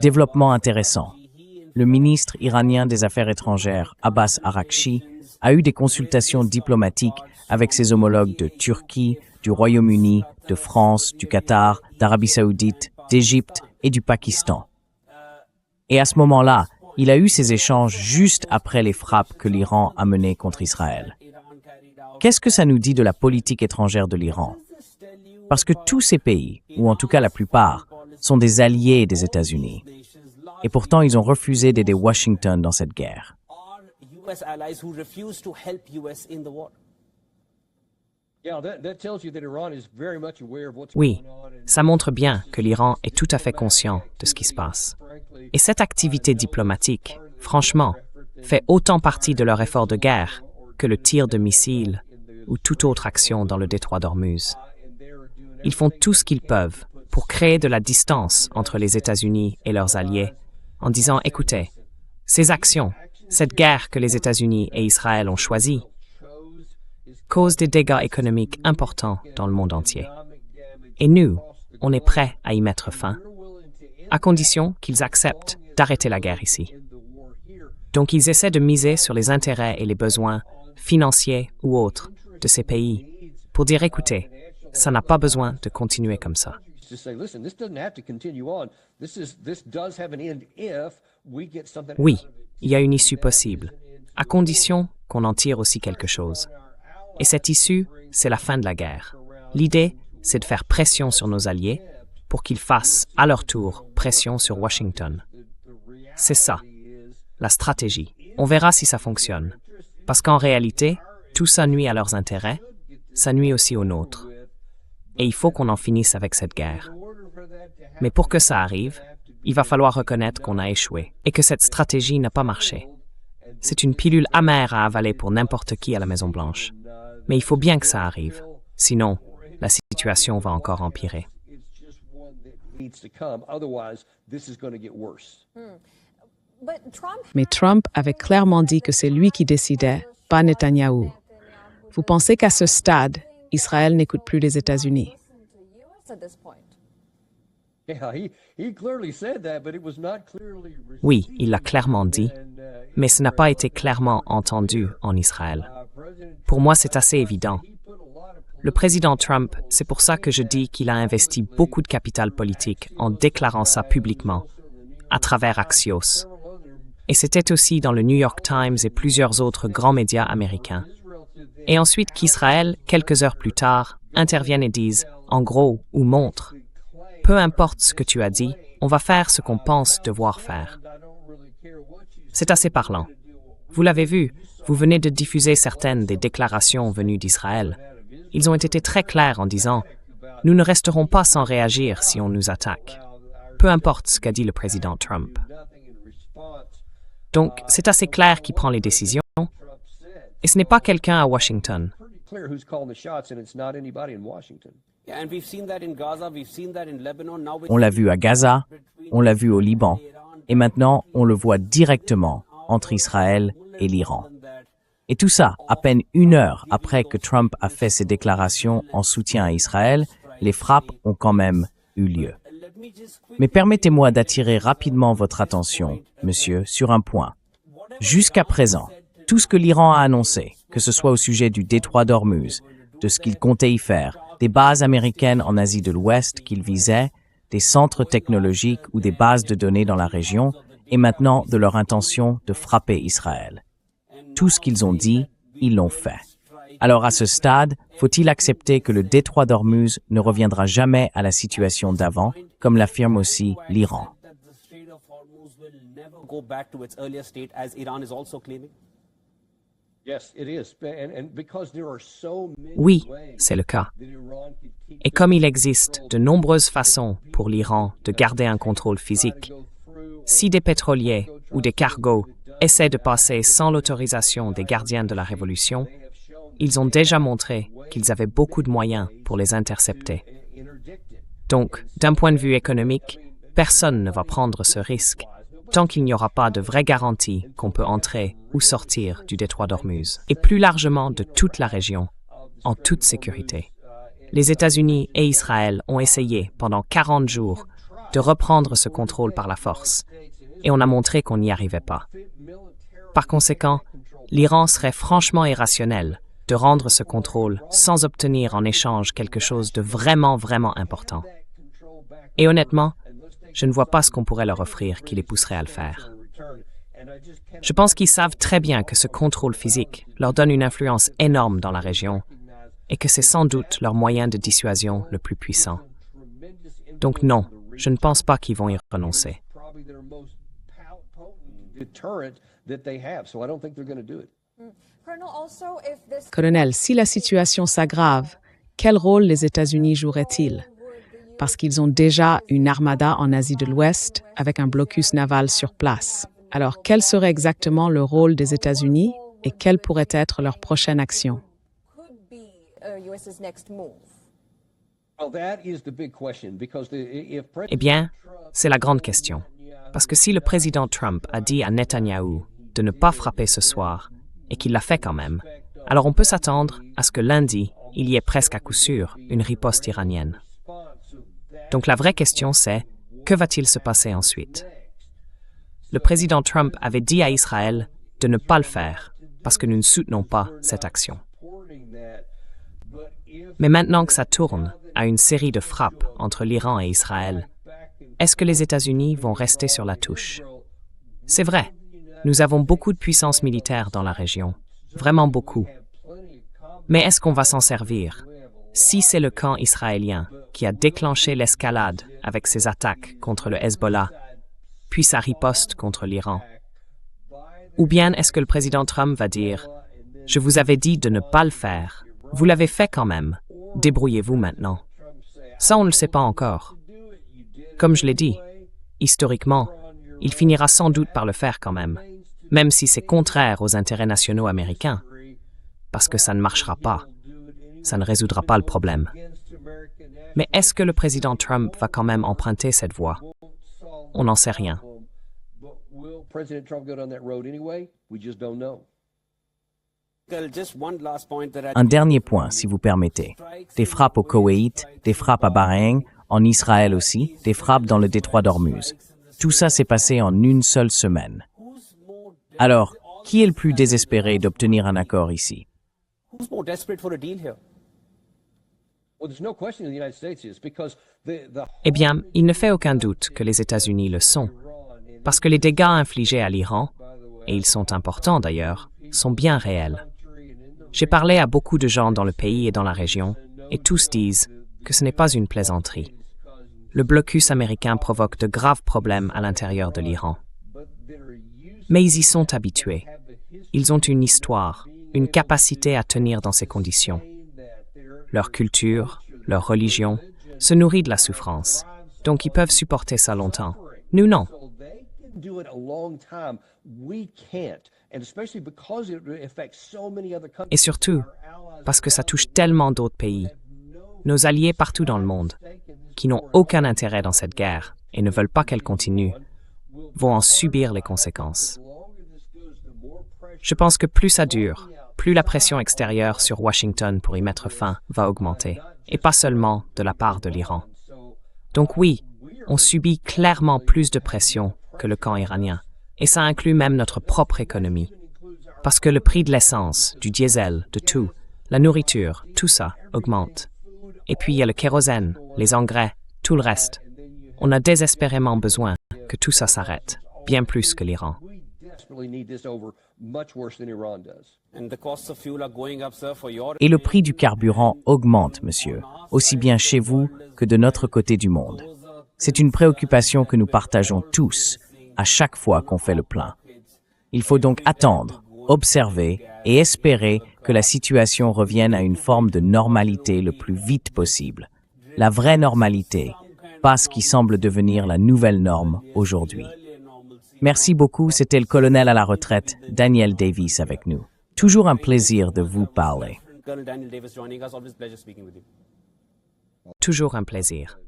Développement intéressant. Le ministre iranien des Affaires étrangères, Abbas Araghchi, a eu des consultations diplomatiques avec ses homologues de Turquie, du Royaume-Uni, de France, du Qatar, d'Arabie Saoudite, d'Égypte et du Pakistan. Et à ce moment-là, il a eu ces échanges juste après les frappes que l'Iran a menées contre Israël. Qu'est-ce que ça nous dit de la politique étrangère de l'Iran? Parce que tous ces pays, ou en tout cas la plupart, sont des alliés des États-Unis. Et pourtant, ils ont refusé d'aider Washington dans cette guerre. Oui, ça montre bien que l'Iran est tout à fait conscient de ce qui se passe. Et cette activité diplomatique, franchement, fait autant partie de leur effort de guerre que le tir de missiles ou toute autre action dans le détroit d'Ormuz. Ils font tout ce qu'ils peuvent pour créer de la distance entre les États-Unis et leurs alliés en disant « Écoutez, ces actions, cette guerre que les États-Unis et Israël ont choisie, cause des dégâts économiques importants dans le monde entier. Et nous, on est prêts à y mettre fin, à condition qu'ils acceptent d'arrêter la guerre ici. » Donc ils essaient de miser sur les intérêts et les besoins financiers ou autres de ces pays pour dire « Écoutez, ça n'a pas besoin de continuer comme ça. » Oui, il y a une issue possible, à condition qu'on en tire aussi quelque chose. Et cette issue, c'est la fin de la guerre. L'idée, c'est de faire pression sur nos alliés pour qu'ils fassent, à leur tour, pression sur Washington. C'est ça, la stratégie. On verra si ça fonctionne. Parce qu'en réalité, tout ça nuit à leurs intérêts, ça nuit aussi aux nôtres. Et il faut qu'on en finisse avec cette guerre. Mais pour que ça arrive, il va falloir reconnaître qu'on a échoué et que cette stratégie n'a pas marché. C'est une pilule amère à avaler pour n'importe qui à la Maison-Blanche. Mais il faut bien que ça arrive. Sinon, la situation va encore empirer. Mais Trump avait clairement dit que c'est lui qui décidait, pas Netanyahou. Vous pensez qu'à ce stade, Israël n'écoute plus les États-Unis? Oui, il l'a clairement dit, mais ce n'a pas été clairement entendu en Israël. Pour moi, c'est assez évident. Le président Trump, c'est pour ça que je dis qu'il a investi beaucoup de capital politique en déclarant ça publiquement, à travers Axios. Et c'était aussi dans le New York Times et plusieurs autres grands médias américains. Et ensuite qu'Israël, quelques heures plus tard, intervienne et dise, en gros, ou montre, peu importe ce que tu as dit, on va faire ce qu'on pense devoir faire. C'est assez parlant. Vous l'avez vu, vous venez de diffuser certaines des déclarations venues d'Israël. Ils ont été très clairs en disant « Nous ne resterons pas sans réagir si on nous attaque. » Peu importe ce qu'a dit le président Trump. Donc, c'est assez clair qui prend les décisions, et ce n'est pas quelqu'un à Washington. On l'a vu à Gaza, on l'a vu au Liban, et maintenant on le voit directement entre Israël et l'Iran. Et tout ça, à peine 1 heure après que Trump a fait ses déclarations en soutien à Israël, les frappes ont quand même eu lieu. Mais permettez-moi d'attirer rapidement votre attention, monsieur, sur un point. Jusqu'à présent, tout ce que l'Iran a annoncé, que ce soit au sujet du détroit d'Ormuz, de ce qu'il comptait y faire, des bases américaines en Asie de l'Ouest qu'il visait, des centres technologiques ou des bases de données dans la région, et maintenant de leur intention de frapper Israël. Tout ce qu'ils ont dit, ils l'ont fait. Alors à ce stade, faut-il accepter que le détroit d'Ormuz ne reviendra jamais à la situation d'avant, comme l'affirme aussi l'Iran? Oui, c'est le cas. Et comme il existe de nombreuses façons pour l'Iran de garder un contrôle physique, si des pétroliers ou des cargos essaient de passer sans l'autorisation des gardiens de la Révolution, ils ont déjà montré qu'ils avaient beaucoup de moyens pour les intercepter. Donc, d'un point de vue économique, personne ne va prendre ce risque tant qu'il n'y aura pas de vraie garantie qu'on peut entrer ou sortir du détroit d'Ormuz, et plus largement de toute la région, en toute sécurité. Les États-Unis et Israël ont essayé pendant 40 jours de reprendre ce contrôle par la force, et on a montré qu'on n'y arrivait pas. Par conséquent, l'Iran serait franchement irrationnel de rendre ce contrôle sans obtenir en échange quelque chose de vraiment, vraiment important. Et honnêtement, je ne vois pas ce qu'on pourrait leur offrir qui les pousserait à le faire. Je pense qu'ils savent très bien que ce contrôle physique leur donne une influence énorme dans la région et que c'est sans doute leur moyen de dissuasion le plus puissant. Donc non, je ne pense pas qu'ils vont y renoncer. Colonel, si la situation s'aggrave, quel rôle les États-Unis joueraient-ils? Parce qu'ils ont déjà une armada en Asie de l'Ouest avec un blocus naval sur place. Alors, quel serait exactement le rôle des États-Unis et quelle pourrait être leur prochaine action? Eh bien, c'est la grande question. Parce que si le président Trump a dit à Netanyahou de ne pas frapper ce soir, et qu'il l'a fait quand même, alors on peut s'attendre à ce que lundi, il y ait presque à coup sûr une riposte iranienne. Donc la vraie question c'est, que va-t-il se passer ensuite? Le président Trump avait dit à Israël de ne pas le faire, parce que nous ne soutenons pas cette action. Mais maintenant que ça tourne à une série de frappes entre l'Iran et Israël, est-ce que les États-Unis vont rester sur la touche? C'est vrai, nous avons beaucoup de puissance militaire dans la région, vraiment beaucoup. Mais est-ce qu'on va s'en servir? Si c'est le camp israélien qui a déclenché l'escalade avec ses attaques contre le Hezbollah, puis sa riposte contre l'Iran, ou bien est-ce que le président Trump va dire « Je vous avais dit de ne pas le faire, vous l'avez fait quand même, débrouillez-vous maintenant ». Ça, on ne le sait pas encore. Comme je l'ai dit, historiquement, il finira sans doute par le faire quand même si c'est contraire aux intérêts nationaux américains, parce que ça ne marchera pas. Ça ne résoudra pas le problème. Mais est-ce que le président Trump va quand même emprunter cette voie? On n'en sait rien. Un dernier point, si vous permettez. Des frappes au Koweït, des frappes à Bahreïn, en Israël aussi, des frappes dans le détroit d'Ormuz. Tout ça s'est passé en une seule semaine. Alors, qui est le plus désespéré d'obtenir un accord ici? Eh bien, il ne fait aucun doute que les États-Unis le sont, parce que les dégâts infligés à l'Iran, et ils sont importants d'ailleurs, sont bien réels. J'ai parlé à beaucoup de gens dans le pays et dans la région, et tous disent que ce n'est pas une plaisanterie. Le blocus américain provoque de graves problèmes à l'intérieur de l'Iran. Mais ils y sont habitués. Ils ont une histoire, une capacité à tenir dans ces conditions. Leur culture, leur religion, se nourrit de la souffrance, donc ils peuvent supporter ça longtemps. Nous, non. Et surtout, parce que ça touche tellement d'autres pays, nos alliés partout dans le monde, qui n'ont aucun intérêt dans cette guerre et ne veulent pas qu'elle continue, vont en subir les conséquences. Je pense que plus ça dure, plus la pression extérieure sur Washington pour y mettre fin va augmenter, et pas seulement de la part de l'Iran. Donc oui, on subit clairement plus de pression que le camp iranien, et ça inclut même notre propre économie. Parce que le prix de l'essence, du diesel, de tout, la nourriture, tout ça augmente. Et puis il y a le kérosène, les engrais, tout le reste. On a désespérément besoin que tout ça s'arrête, bien plus que l'Iran. Et le prix du carburant augmente, monsieur, aussi bien chez vous que de notre côté du monde. C'est une préoccupation que nous partageons tous, à chaque fois qu'on fait le plein. Il faut donc attendre, observer et espérer que la situation revienne à une forme de normalité le plus vite possible. La vraie normalité, pas ce qui semble devenir la nouvelle norme aujourd'hui. Merci beaucoup, c'était le colonel à la retraite, Daniel Davis avec nous. Toujours un plaisir de vous parler. Toujours un plaisir.